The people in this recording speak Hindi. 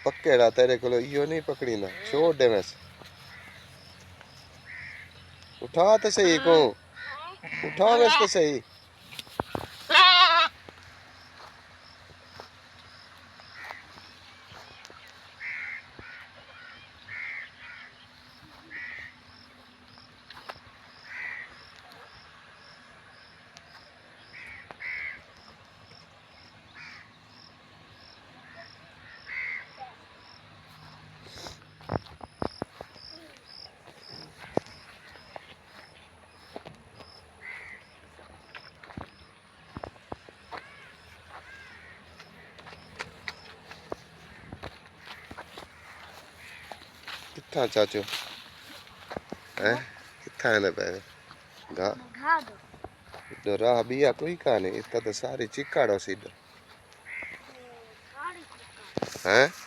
पक्केड़ा तेरे को यो नहीं पकड़ी ना, छोड़ दे वैसे। उठा तो सही को, उठा वैसे तो सही। कितना चाचू है, कितना है ना पे गा डरा बिया कोई का नहीं, इतना तो सारी चिक्काड़ो सीधो है।